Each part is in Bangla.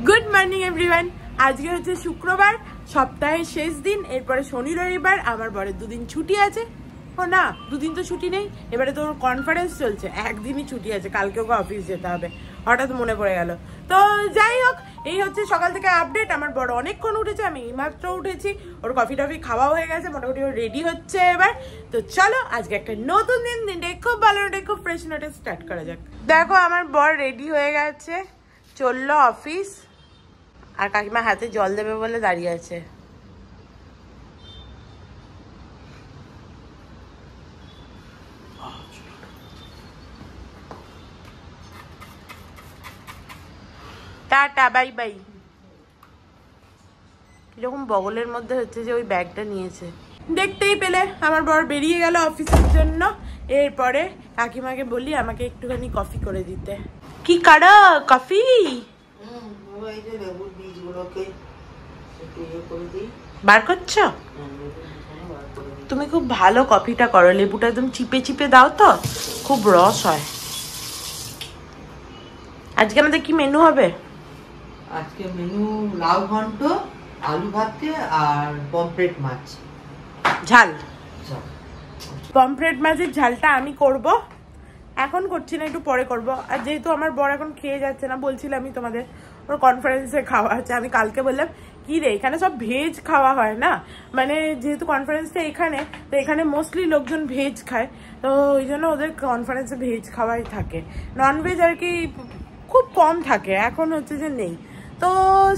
Good morning everyone. আজকে হচ্ছে শুক্রবার, সপ্তাহের শেষ দিন। এরপরে শনি রবিবার আমার বরের দুদিন ছুটি আছে। ও না, দুদিন তো ছুটি নেই, এবারে তোর কনফারেন্স চলছে, একদিনই ছুটি আছে, কালকে ওকে অফিস যেতে হবে। হঠাৎ মনে পড়ে গেল। তো যাই হোক, এই হচ্ছে সকাল থেকে আপডেট। আমার বড় অনেকক্ষণ উঠেছে, আমি এইমাত্র উঠেছি। ওর কফি টফি খাওয়া হয়ে গেছে, মোটামুটি ও রেডি হচ্ছে এবার। তো চলো আজকে একটা নতুন দিন, দিনটা খুব ভালো নোটে, খুব ফ্রেশ নোটে স্টার্ট করা যাক। দেখো আমার বর রেডি হয়ে গেছে, চললো অফিস। আর কাকিমা হাতে জল দেবে বলে দাঁড়িয়ে আছে। Tata, bye bye. কিরকম বগলের মধ্যে হচ্ছে যে ওই ব্যাগটা নিয়েছে। দেখতেই পেলে আমার বর বেরিয়ে গেল অফিসের জন্য। এরপরে কাকিমাকে বলি আমাকে একটুখানি কফি করে দিতে। কি কারা কফি বার করছো? তুমি খুব ভালো কফিটা করো, লেবুটা একদম চিপে চিপে দাও তো, খুব রস হয়। আজকে আমাদের কি মেনু হবে? আজকে মেনু লাউ ঘন্ট, আলু ভাতে আর পমফ্রেট মাছ ঝাল। পমফ্রেট মাছের ঝালটা আমি করব, এখন করছি না, একটু পরে করব। আর যেহেতু আমার বর এখন খেয়ে যাচ্ছে না, বলছিলামই তোমাদের ওর কনফারেন্সে খাওয়া আছে। আমি কালকে বললাম কি রে, এখানে সব ভেজ খাওয়া হয় না, মানে যেহেতু কনফারেন্সটা এখানে, তো এখানে মোস্টলি লোকজন ভেজ খায়, তো ওই জন্য ওদের কনফারেন্সে ভেজ খাওয়াই থাকে, ননভেজ আর কি খুব কম থাকে, এখন হচ্ছে যে নেই। তো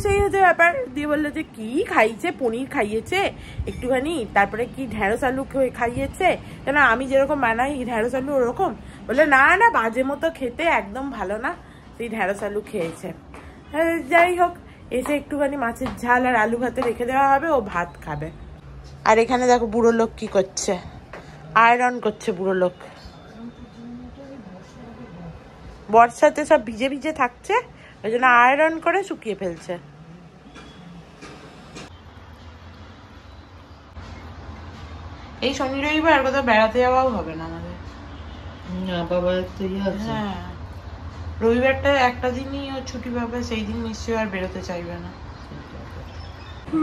সেই হচ্ছে ব্যাপার। দিয়ে বললো যে কি খাইয়েছে, পনির খাইয়েছে একটুখানি, তারপরে কি ঢেঁড়স আলু খাইয়েছে, কেন আমি যেরকম বানাই ঢেঁড়স আলু ওরকম। বললো না না, বাজে মতো খেতে, একদম ভালো না, সেই ঢেঁড়স আলু খেয়েছে। যাই হোক, এসে একটুখানি মাছের ঝাল আর আলু ভাতে রেখে দেওয়া হবে, ও ভাত খাবে। আর এখানে দেখো বুড়ো লোক কি করছে, আয়রন করছে বুড়ো লোক। বর্ষাতে সব ভিজে ভিজে থাকছে, ওই জন্য আয়রন করে শুকিয়ে ফেলছে। এই শনি রবিবার আর কোথাও বেড়াতে যাওয়াও হবে না আমাদের। হ্যাঁ, রবিবারটা একটা দিনই ও ছুটি পাবে, সেই দিন নিশ্চয়ই আর বেরোতে চাইবে না।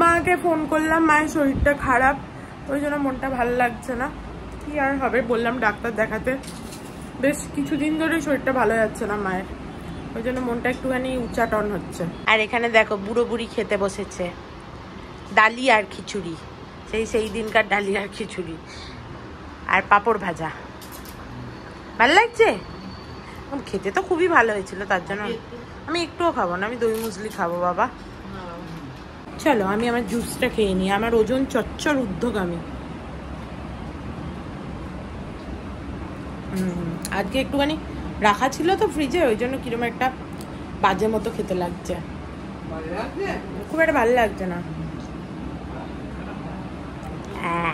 মাকে ফোন করলাম, মায়ের শরীরটা খারাপ, ওই জন্য মনটা ভালো লাগছে না। কি আর হবে, বললাম ডাক্তার দেখাতে। বেশ কিছুদিন ধরে শরীরটা ভালো যাচ্ছে না মায়ের, ওই জন্য মনটা একটুখানি উচ্চাটন হচ্ছে। আর এখানে দেখো বুড়ো বুড়ি খেতে বসেছে, ডালি আর খিচুড়ি, সেই দিনকার ডালি আর খিচুড়ি আর পাঁপড় ভাজা। ভালো লাগছে? খেতে তো খুবই ভালো হয়েছিল, তার জন্য আমি একটুও খাবো না, আমি দই মুসলি খাবো বাবা। চলো আমি আমার জুসটা খেয়ে নিই, আমার ওজন চচ্চর ঊর্ধ্বগামী। আজকে একটুখানি রাখা ছিল তো ফ্রিজে, ওই জন্য কিরকম একটা বাজে মতো খেতে লাগছে, খুব একটা ভালো লাগছে না। হ্যাঁ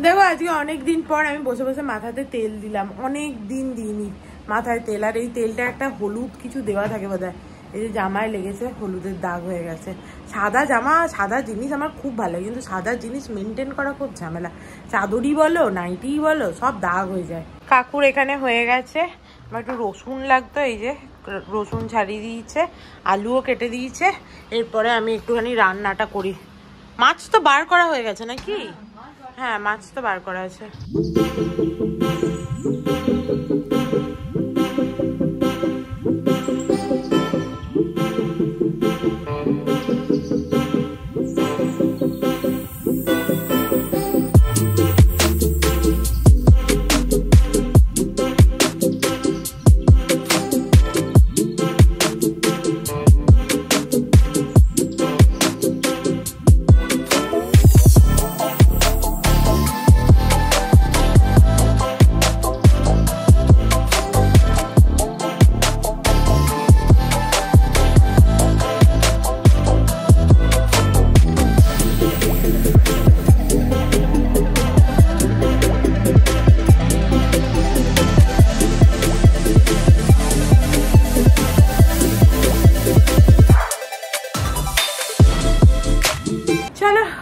দেখো, আজকে অনেকদিন পর আমি বসে বসে মাথাতে তেল দিলাম, অনেক দিন দিইনি মাথায় তেল। আর এই তেলটা একটা হলুদ কিছু দেওয়া থাকে বোধহয়, এই যে জামায় লেগেছে হলুদের দাগ হয়ে গেছে। সাদা জামা, সাদা জিনিস আমার খুব ভালো লাগে, কিন্তু সাদা জিনিস মেনটেন করা খুব ঝামেলা, চাদরই বলো নাইটিই বলো সব দাগ হয়ে যায়। কাকুর এখানে হয়ে গেছে, আমার একটু রসুন লাগতো, এই যে রসুন ছাড়িয়ে দিয়েছে, আলুও কেটে দিয়েছে। এরপরে আমি একটুখানি রান্নাটা করি। মাছ তো বার করা হয়ে গেছে নাকি? হ্যাঁ, মাছ তো বার করা আছে।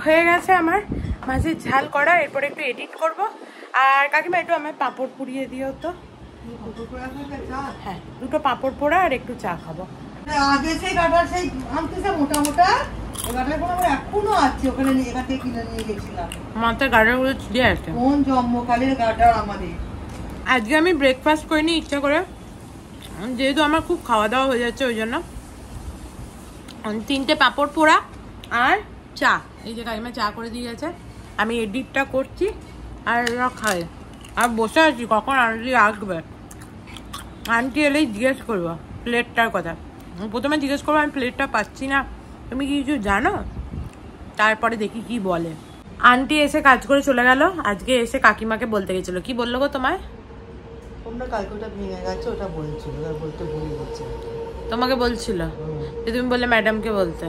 হয়ে গেছে আমার মাছের ঝাল করা, এরপর একটু এডিট করব। আর কাকিমা একটু আমার পাঁপড় পুড়িয়ে দিও তো। হ্যাঁ, দুটো পাঁপড় পোড়া আর একটু চা খাবো। আগে সেই গাটার সেই আনতেছে মোটা মোটা, ওই গাটারগুলো আমার এখনো আছে, ওখানে এখান থেকে কিনে নিয়ে গেছিলাম। মাথায় গাটারগুলো ছিঁড়ে আছে। কোন জন্মকালের গাটার আমাদের। আজকে আমি ব্রেকফাস্ট করিনি ইচ্ছা করে, যেহেতু আমার খুব খাওয়া দাওয়া হয়ে যাচ্ছে ওই জন্য 3টে পাঁপড় পোড়া আর চা। এই যে কাকিমা চা করে দিয়ে গেছে, আমি এডিটটা করছি আর এরা খায়। আর বসে আছি কখন আন্টি আসবে। আন্টি এলেই জিজ্ঞেস করবো প্লেটটার কথা। প্রথমে জিজ্ঞেস করবো আমি প্লেটটা পাচ্ছি না, তুমি কি কিছু জানো? তারপরে দেখি কি বলে। আন্টি এসে কাজ করে চলে গেল। আজকে এসে কাকিমাকে বলতে গেছিলো। কি বললো গো তোমায়? তোমরা কালকে ওটা ভেঙে গেছে, ওটা বলছিল, বলতে ভুলে গেছে। তোমাকে বলছিল যে তুমি বললে ম্যাডামকে বলতে।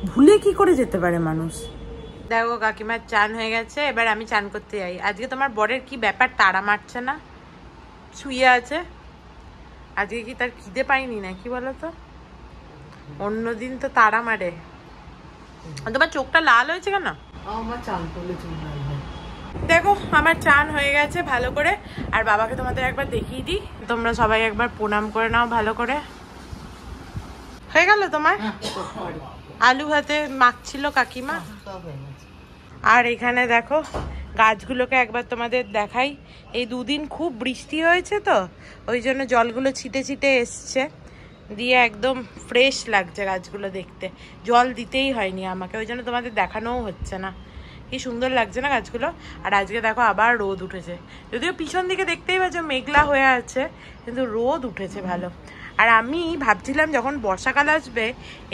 ভুলে কি করে যেতে পারে মানুষ? দেখো কাকিমার চান হয়ে গেছে, এবার আমি চান করতে যাই। আজকে তোমার বরের কি ব্যাপার, তাড়া মারছে না, শুয়ে আছে? আজকে কি তার খিদে পাইনি না কি বলো তো? অন্যদিন তো তাড়া মারে। তোমার চোখটা লাল হয়েছে কেন? আমার চান করলে চুল লাল হয়। দেখো আমার চান হয়ে গেছে ভালো করে। আর বাবাকে তোমাদের একবার দেখিয়ে দিই, তোমরা সবাই একবার প্রণাম করে নাও ভালো করে। হয়ে গেল তোমার? আলু ভাতে মাখছিল কাকিমা। আর এখানে দেখো গাছগুলোকে একবার তোমাদের দেখাই। এই দুদিন খুব বৃষ্টি হয়েছে তো ওই জন্য জলগুলো ছিটে ছিটে এসছে, দিয়ে একদম ফ্রেশ লাগছে গাছগুলো দেখতে। জল দিতেই হয়নি আমাকে, ওই জন্য তোমাদের দেখানোও হচ্ছে না। কি সুন্দর লাগছে না গাছগুলো। আর আজকে দেখো আবার রোদ উঠেছে, যদিও পিছন দিকে দেখতেই পাচ্ছ মেঘলা হয়ে আছে, কিন্তু রোদ উঠেছে ভালো। আর আমি ভাবছিলাম যখন বর্ষাকাল আসবে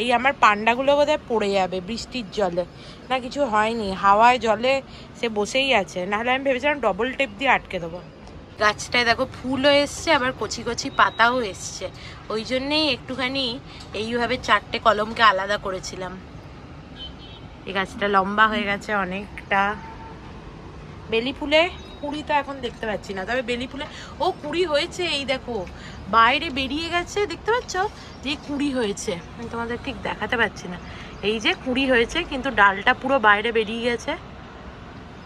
এই আমার পান্ডাগুলো বোধহয় পড়ে যাবে বৃষ্টির জলে, না কিছু হয়নি, হাওয়ায় জলে সে বসেই আছে। নাহলে আমি ভেবেছিলাম ডবল টেপ দিয়ে আটকে দেবো। গাছটায় দেখো ফুলও এসছে, আবার কচি কচি পাতাও এসছে, ওই জন্যেই একটুখানি এইভাবে 4টে কলমকে আলাদা করেছিলাম। এই গাছটা লম্বা হয়ে গেছে অনেকটা। বেলি ফুলে কুড়ি তো এখন দেখতে পাচ্ছি না, তবে বেলি ফুলে ও কুড়ি হয়েছে। এই দেখো বাইরে বেরিয়ে গেছে, দেখতে পাচ্ছ যে কুড়ি হয়েছে, আমি তোমাদের ঠিক দেখাতে পাচ্ছি না। এই যে কুড়ি হয়েছে, কিন্তু ডালটা পুরো বাইরে বেরিয়ে গেছে,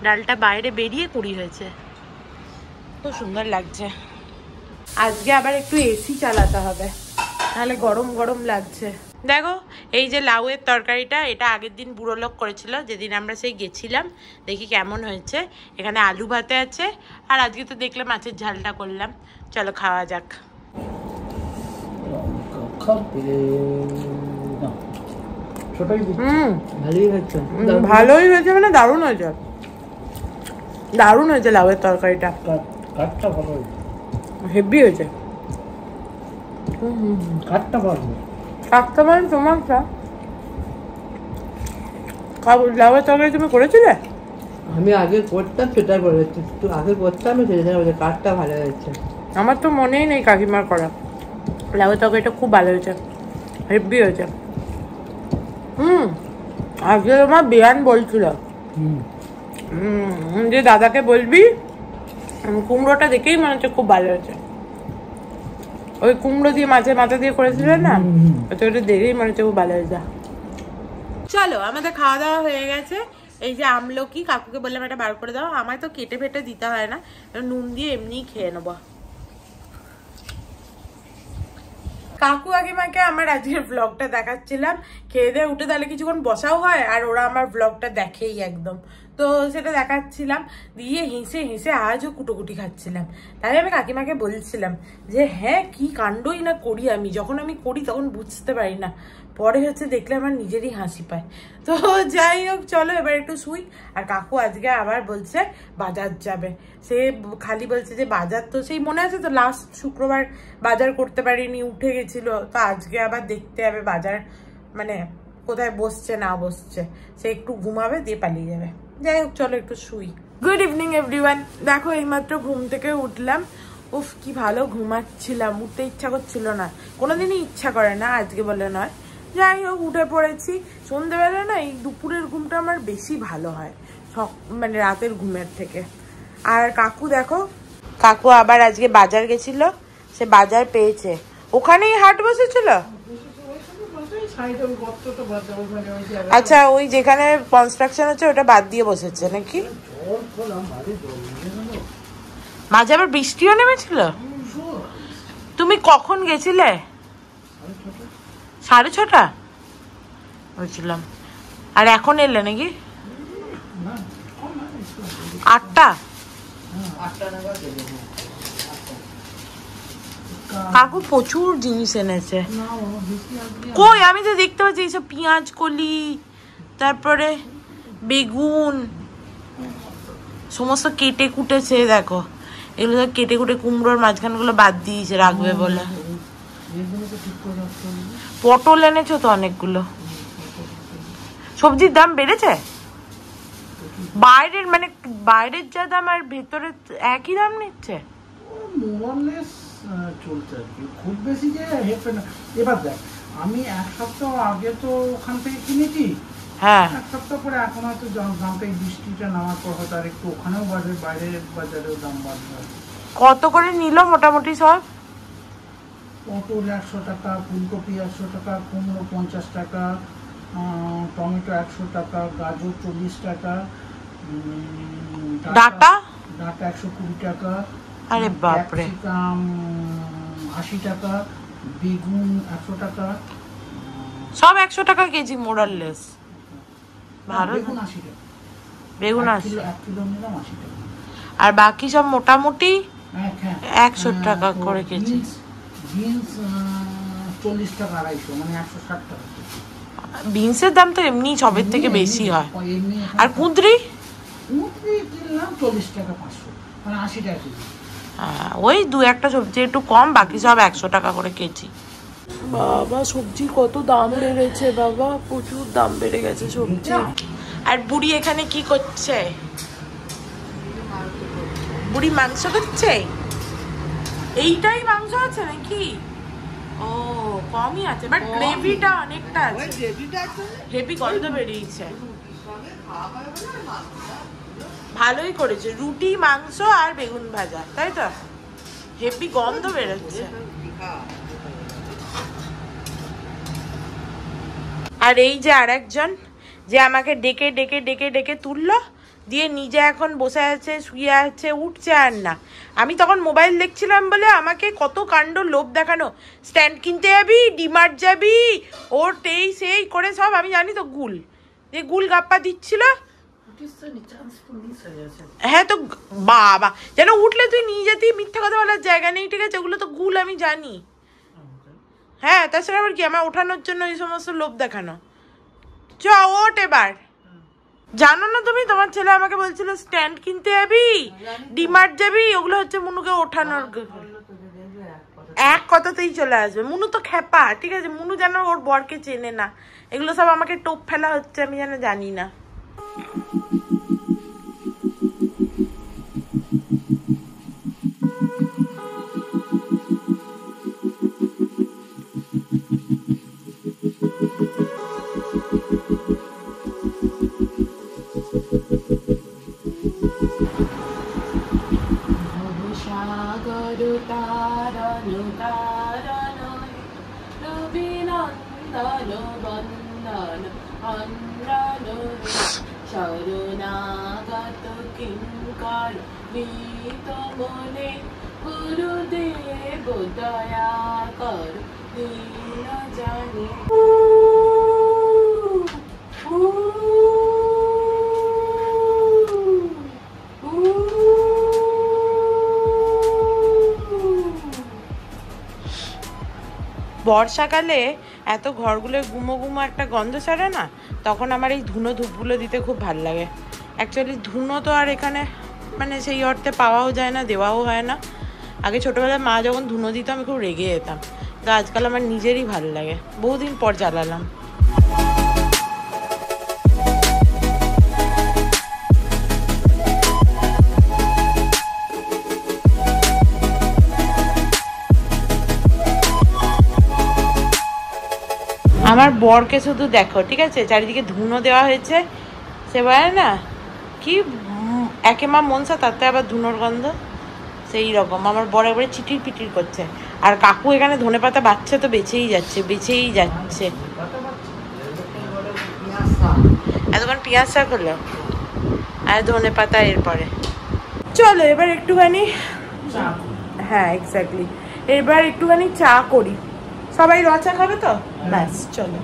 ডালটা বাইরে বেরিয়ে কুড়ি হয়েছে। খুব সুন্দর লাগছে। আজকে আবার একটু এসি চালাতে হবে, নাহলে গরম গরম লাগছে। দেখো এই যে লাউয়ের তরকারিটা, এটা আগের দিন বুড়ো লোক করেছিল, যেদিন আমরা সেই গেছিলাম। দেখি কেমন হয়েছে। এখানে আলু ভাতে আছে, আর আজকে তো দেখলে মাছের ঝালটা করলাম। চলো খাওয়া যাক। ভালোই হয়েছে, মানে দারুণ হয়েছে, দারুণ হয়েছে লাউয়ের তরকারিটা। হেভি হয়েছে। কাটটা মানে তোমার লাউয়ের তরকারি তুমি করেছিলে? আমি আগে করতাম, সেটা করেছি, আগে করতাম, কাঠটা ভালো হয়েছে। আমার তো মনেই নেই কাকিমার করা। লাউয়ের তরকারিটা খুব ভালো হয়েছে, হেভি হয়েছে। আজকে তোমার বিয়ান বলছিল যে দাদাকে বলবি কুমড়োটা দেখেই মনে হচ্ছে খুব ভালো হয়েছে। ওই কুমড়ো দিয়ে মাছের মাথা দিয়ে করেছিলেন না, ওটা দেখেই মনে হচ্ছে খুব ভালো হয়েছে। চলো আমাদের খাওয়া দাওয়া হয়ে গেছে। এই যে আমলকি কাকুকে বললাম এটা বার করে দাও, আমায় তো কেটে ফেটে দিতে হয় না, নুন দিয়ে এমনিই খেয়ে নেবো। কাকু কাকিমাকে আমার আজকের ব্লগটা দেখাচ্ছিলাম, খেয়ে দিয়ে উঠে তাহলে কিছুক্ষণ বসাও হয়, আর ওরা আমার ব্লগটা দেখেই একদম, তো সেটা দেখাচ্ছিলাম। দিয়ে হেসে হেসে আজও কুটোকুটি খাচ্ছিলাম। তাই আমি কাকিমাকে বলছিলাম যে হ্যাঁ কি কাণ্ডই না করি আমি, যখন আমি করি তখন বুঝতে পারি না, পরে হচ্ছে দেখলে আমার নিজেরই হাসি পায়। তো যাই হোক চলো এবার একটু শুই। আর কাকু আজকে আবার বলছে বাজার যাবে, সে খালি বলছে যে বাজার, তো সেই মনে আছে তো লাস্ট শুক্রবার বাজার করতে পারিনি, উঠে গেছিল, তো আজকে আবার দেখতে হবে বাজার মানে কোথায় বসছে না বসছে। সে একটু ঘুমাবে দিয়ে পালিয়ে যাবে। যাই হোক চলো একটু শুই। Good evening everyone. দেখো এইমাত্র ঘুম থেকে উঠলাম। উফ কি ভালো ঘুমাচ্ছিলাম, উঠতে ইচ্ছা করছিল না, কোনোদিনই ইচ্ছা করে না, আজকে বলে নয়। যাই হোক উঠে পড়েছি। সন্ধ্যেবেলা না এই দুপুরের ঘুমটা আমার বেশি ভালো হয় মানে রাতের ঘুমের থেকে। আর কাকু দেখো, কাকু আবার আজকে বাজার গেছিল, সে বাজার পেয়েছে, ওখানেই হাট বসেছিল। আচ্ছা ওই যেখানে কনস্ট্রাকশন হচ্ছে ওটা বাদ দিয়ে বসেছে নাকি? মাঝে আবার বৃষ্টিও নেমেছিল। তুমি কখন গেছিলে? 6:30 বুঝলাম। আর এখন এলে নাকি? 8টা। কাকু প্রচুর জিনিস এনেছে। কই আমি তো দেখতে পাচ্ছি এইসব পেঁয়াজ কলি, তারপরে বেগুন সমস্ত কেটে কুটেছে। দেখো এগুলো তো কেটে কুটে কুমড়োর মাঝখানগুলো বাদ দিয়েছে রাখবে বলে। পটল এনেছো তো অনেকগুলো। সবজির দাম বেড়েছে? বাইরের মানে বাইরের যা দাম আর ভেতরে একই দাম নিচ্ছে? চলছে আর কি, খুব বেশি যে হেপে না। এবার দেখ, আমি 1 সপ্তাহ আগে তো ওখান থেকে কিনেছি। হ্যাঁ, 1 সপ্তাহ পরে এখন হয়তো দামটা এই বৃষ্টিটা নামার পর হয়তো আর একটু ওখানেও বাড়বে, বাইরের বাজারেও দাম বাড়বে। কত করে নিল মোটামুটি সব? পটল 100 টাকা, ফুলকপি 100 টাকা, কুমড়ো 50 টাকা, টমেটো 100 টাকা, গাজর 40 টাকা, ডাটা 120 টাকা, আরে বাপরে, ক্যাপসিকাম 80 টাকা, বেগুন 100 টাকা, সব 100 টাকা কেজি মোরাললেস। ভালো। বেগুন 80 টাকা, বেগুন 80, 1 কিলো নিলাম 80 টাকা। আর বাকি সব মোটামুটি 100 টাকা তো করে কেজি। বিনস 40 টাকা 250, মানে 160 টাকা। বিনসের দাম তো এমনি সবের থেকে বেশি হয়। আর কুঁদরি কিনলাম 40 টাকা 500, মানে 80 টাকা কেজি। ওই 2-1টা সবজি একটু কম, বাকি সব 100 টাকা করে কেজি। বাবা সবজি কত দাম বেড়েছে বাবা, প্রচুর দাম বেড়ে গেছে সবজি। আর বুড়ি এখানে কি করছে? বুড়ি মাংস করছে। এইটাই মাংস আছে নাকি? ও কমই আছে, বাট গ্রেভিটা অনেকটা আছে। হেভি গন্ধ বেরিয়েছে। ভালোই করেছে, রুটি মাংস আর বেগুন ভাজা, তাই তো? হেভি গন্ধ বেরোচ্ছে। আর এই যে আরেকজন যে আমাকে ডেকে ডেকে ডেকে ডেকে তুললো, দিয়ে নিজে এখন বসে আছে, শুয়ে আছে, উঠছে আর না। আমি তখন মোবাইল দেখছিলাম বলে আমাকে কত কাণ্ড লোভ দেখানো, স্ট্যান্ড কিনতে যাবি, ডিমার্ট যাবি, ওর এই সেই করে সব। আমি জানি তো গুল, যে গুল গাপ্পা দিচ্ছিল। হ্যাঁ তো বাবা, যেন উঠলে তুই নিয়ে যেতি, মিথ্যা কথা বলার জায়গা নেই, ঠিক আছে? ওগুলো তো গুল, আমি জানি। হ্যাঁ, তাছাড়া আবার কি আমার ওঠানোর জন্য এই সমস্ত লোভ দেখানো? চ ওঠ এবার। জানো না তুমি, তোমার ছেলে আমাকে বলছিল স্ট্যান্ড কিনতে যাবি, ডিমার্ট যাবি, ওগুলো হচ্ছে মুনুকে ওঠানোর। এক কথাতেই চলে আসবে। মুনু তো খেপা, ঠিক আছে? মুনু যেন ওর বরকে চেনে না। এগুলো সব আমাকে টোপ ফেলা হচ্ছে, আমি যেন জানি না। শরণাগত কিঙ্কর নিত মনে, গুরুদেব দয়া কর দীন জানে। বর্ষাকালে এত ঘরগুলো গুমো গুমো একটা গন্ধ ছাড়ে না, তখন আমার এই ধুনো ধূপগুলো দিতে খুব ভাল লাগে। অ্যাকচুয়ালি ধুনো তো আর এখানে মানে সেই অর্থে পাওয়াও যায় না, দেওয়াও হয় না। আগে ছোটোবেলায় মা যখন ধুনো দিত আমি খুব রেগে যেতাম, তো আজকাল আমার নিজেরই ভালো লাগে। বহুদিন পর জ্বালালাম। আমার বরকে শুধু দেখো, ঠিক আছে? চারিদিকে ধুনো দেওয়া হয়েছে, সে বলে না কি একে মা মনসা, তাতে আবার ধুনোর গন্ধ, সেই রকম আমার বর একবারে চিটির পিটির করছে। আর কাকু এখানে ধনেপাতা বাচ্চা তো বেঁচেই যাচ্ছে, বেঁচেই যাচ্ছে। এতক্ষণ পেঁয়াজ শাক হলো আর ধনেপাতা এরপরে। চলো এবার একটুখানি, হ্যাঁ এক্স্যাক্টলি, এবার একটুখানি চা করি। সবাই র চা খাবে তো? ব্যাস চলো।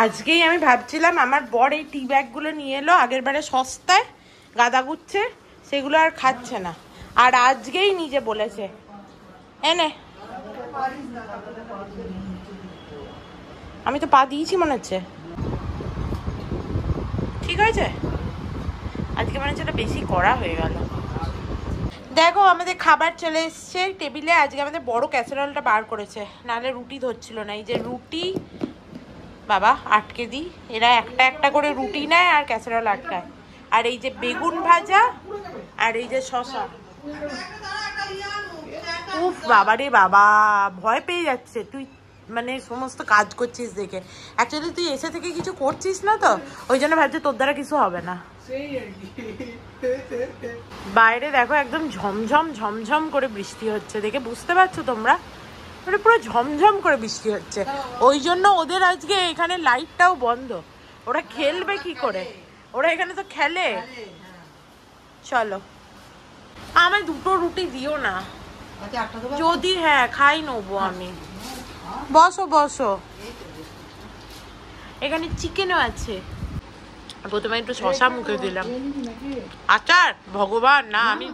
আজকেই আমি ভাবছিলাম আমার বর এই টি ব্যাগগুলো নিয়ে এলো আগের বারে সস্তায় গাদা গুচ্ছে, সেগুলো আর খাচ্ছে না, আর আজকেই নিজে বলেছে এনে। আমি তো পা দিয়েছি মনে হচ্ছে। ঠিক হয়েছে, আজকে মনে হচ্ছে এটা বেশি কড়া হয়ে গেল। দেখো আমাদের খাবার চলে এসছে টেবিলে। আজকে আমাদের বড় ক্যাসারোলটা বার করেছে, নাহলে রুটি ধরছিল না। এই যে রুটি বাবা আটকে দিই, এরা একটা একটা করে রুটি নেয় আর ক্যাসারোল আটকায়। আর এই যে বেগুন ভাজা আর এই যে শসা। উফ বাবা রে বাবা, ভয় পেয়ে যাচ্ছে তুই, মানে সমস্ত কাজ করছিস দেখে। অ্যাকচুয়ালি তুই এসে থেকে কিছু করছিস না তো, ওই জন্য ভাবছি তোর দ্বারা কিছু হবে না। বাইরে দেখো একদম ঝমঝম ঝমঝম করে বৃষ্টি হচ্ছে, দেখে বুঝতে পারছো তোমরা? মানে পুরো ঝমঝম করে বৃষ্টি হচ্ছে। ওই জন্য ওদের আজকে এখানে লাইটটাও বন্ধ। ওরা খেলবে কি করে? ওরা এখানে তো খেলে। চলো আমায় দুটো রুটি দিও না যদি, হ্যাঁ খাই নেবো আমি। বসো বসো, এখানে চিকেনও আছে। প্রথমে একটু শশা মুখে দিলাম। আচার ভগবান না, আমি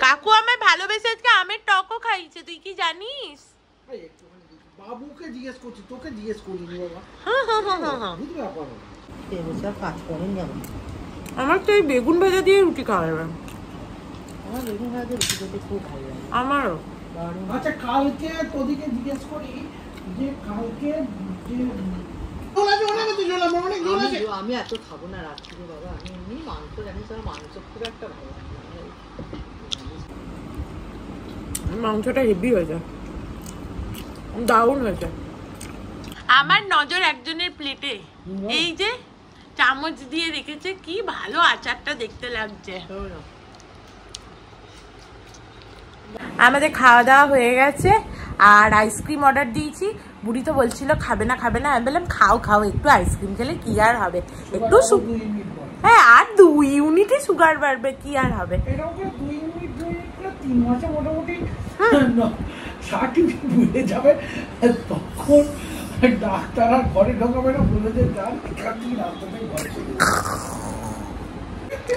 কাকু আমায় ভালোবেসে আজকে আমের টকও খাইছে, তুই কি জানিস? বাবুকে জিজ্ঞেস করছি, তোকে জিজ্ঞেস করিনি বাবা। আমার তো এই বেগুন ভাজা দিয়ে রুটি খাওয়া যাবে। আমারও। আচ্ছা কালকে তোদিকে জিজ্ঞেস করি যে কালকে আমি এত খাবো না রাত্রিরে বাবা। আমি এমনি মাংস জানিস, মাংস খুব একটা ভালো মাংসটা হেভি হয়েছে, দারুণ হয়েছে। আমার নজর একজনের প্লেটে এই যে চামচ দিয়ে রেখেছে, কি ভালো আচারটা দেখতে লাগছে। আমাদের খাওয়া দাওয়া হয়ে গেছে আর আইসক্রিম অর্ডার দিয়েছি। বুড়ি তো বলছিল খাবে না খাবে না, আমি বললাম খাও খাও, একটু আইসক্রিম খেলে কি আর হবে, একটু হ্যাঁ আর 2 ইউনিটই সুগার বাড়বে, কি আর হবে। 3 মাসে মোটামুটি 60 ভুলে যাবে, তখন ডাক্তার আর ঘরে ঢোকাবে না, বলে যে যান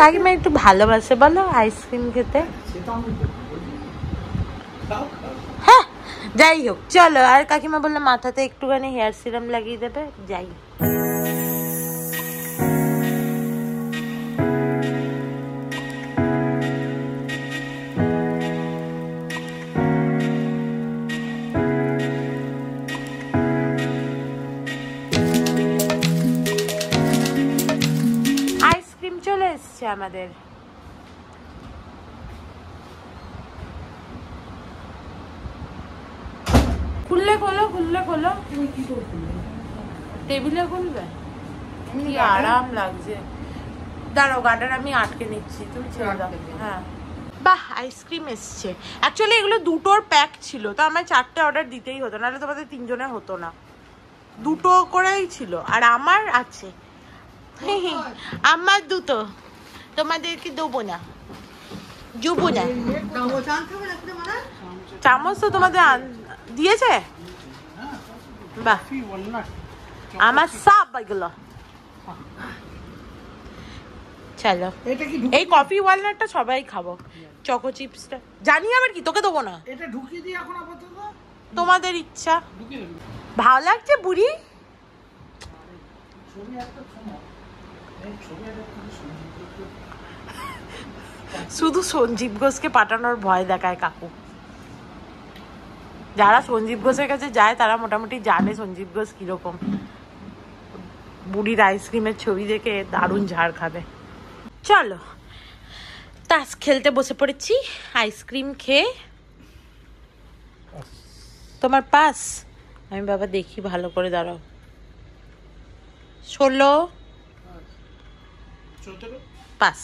কাকিমা একটু ভালোবাসে বলো আইসক্রিম খেতে। হ্যাঁ যাই হোক চলো। আর কাকিমা বললো মাথাতে একটুখানি হেয়ার সিরাম লাগিয়ে দেবে, যাই। আইসক্রিম চলে এসছে আমাদের। খুললে খোলো, খুললে খোলো। টেবিলে খুলবে, কি আরাম লাগছে। দাঁড়াও গার্ডার আমি আটকে নিচ্ছি, তুমি ছেড়ে দাও। হ্যাঁ বাহ আইসক্রিম এসছে। অ্যাকচুয়ালি এগুলো দুটোর প্যাক ছিল, তো আমায় 4টে অর্ডার দিতেই হতো, নাহলে তোমাদের 3 জনের হতো না। 2টো করেই ছিল, আর আমার আছে আমার 2টো, তোমাদেরকে দেবো না, জুবো না। চামচ তো তোমাদের দিয়েছে, বাহ আমার সব এগুলো। চলো এই কফি ওয়ালনাটটা সবাই খাবো, চকো চিপসটা জানি আবার কি, তোকে দেবো না। এটা ঢুকিয়ে দিই এখন আপাতত, তোমাদের ইচ্ছা। ভালো লাগছে বুড়ি? শুধু সঞ্জীব ঘোষকে পাঠানোর ভয় দেখায় কাকু। যারা সঞ্জীব ঘোষের কাছে যায় তারা মোটামুটি জানে সঞ্জীব ঘোষ কিরকম। বুড়ির আইসক্রিমের ছবি দেখে দারুণ ঝাড় খাবে। চলো তাস খেলতে বসে পড়েছি, আইসক্রিম খেয়ে। তোমার পাস? আমি বাবা দেখি ভালো করে, দাঁড়াও। 16 পাস।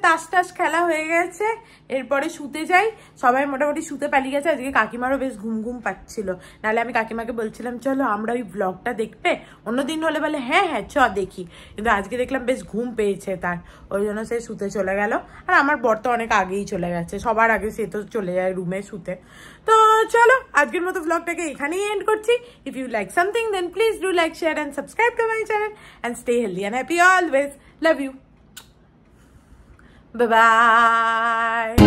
তাস টাস খেলা হয়ে গেছে, এরপরে শুতে যাই। সবাই মোটামুটি শুতে পালিয়ে গেছে। আজকে কাকিমারও বেশ ঘুম ঘুম পাচ্ছিল, নাহলে আমি কাকিমাকে বলছিলাম চলো আমরা ওই ব্লগটা দেখবে। অন্যদিন হলে বলে হ্যাঁ হ্যাঁ চ দেখি, কিন্তু আজকে দেখলাম বেশ ঘুম পেয়েছে তার, ওই জন্য সে শুতে চলে গেল। আর আমার বর তো অনেক আগেই চলে গেছে, সবার আগে সে তো চলে যায় রুমে শুতে। তো চলো আজকের মতো ব্লগটাকে এখানেই এন্ড করছি। If you like something then please do like, share and subscribe to my channel and stay healthy and happy always. Love you. Bye-bye.